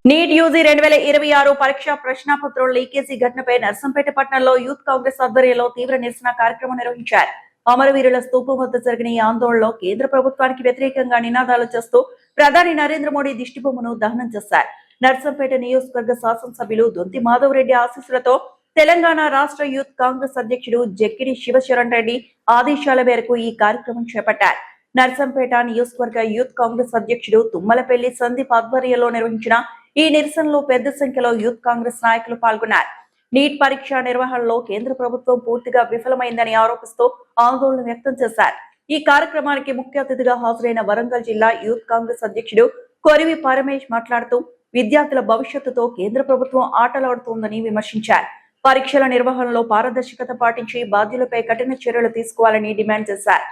NEET UG 2026 పరీక్ష ప్రశ్నాపత్రాల leakage ఘటనపై నర్సంపేట పట్టణంలో యూత్ కాంగ్రెస్ ఆధ్వర్యంలో తీవ్ర నిరసన కార్యక్రమం నిర్వహించారు. అమరవీరుల స్తూపం వద్ద జరిగిన ఈ ఆందోళనలో కేంద్ర ప్రభుత్వానికి వ్యతిరేకంగా నినాదాలు చేస్తూ ప్రధాని నరేంద్ర మోడీ దిష్టిబొమ్మను దహనం చేశారు. నర్సంపేట నియోజకవర్గ శాసనసభ్యులు దొంతి మాధవరెడ్డి ఆశీస్సులతో తెలంగాణ రాష్ట్ర యూత్ కాంగ్రెస్ అధ్యక్షుడు జక్కిడి శివశరణ్ రెడ్డి ఆదేశాల మేరకు ఈ కార్యక్రమం చేపట్టారు. నర్సంపేట నియోజకవర్గ యూత్ కాంగ్రెస్ అధ్యక్షుడు తుమ్మలపల్లి సందీప్ ఆధ్వర్యంలో నిర్వహించిన ఈ నిరసనలో పెద్ద సంఖ్యలో యూత్ కాంగ్రెస్ నాయకులు పాల్గొన్నారు. నీట్ పరీక్ష నిర్వహణలో కేంద్ర ప్రభుత్వం పూర్తిగా విఫలమైందని ఆరోపిస్తూ ఆందోళన వ్యక్తం చేశారు. ఈ కార్యక్రమానికి ముఖ్య అతిథిగా హాజరైన వరంగల్ జిల్లా యూత్ కాంగ్రెస్ అధ్యక్షుడు కొరివి పరమేష్ మాట్లాడుతూ విద్యార్థుల భవిష్యత్తుతో కేంద్ర ప్రభుత్వం ఆటలాడుతోందని విమర్శించారు. పరీక్షల నిర్వహణలో పారదర్శకత పాటించి బాధ్యులపై కఠిన చర్యలు తీసుకోవాలని డిమాండ్ చేశారు.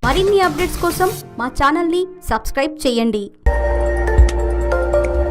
మరిన్ని అప్డేట్స్ కోసం మా ఛానల్ని సబ్స్క్రైబ్ చేయండి.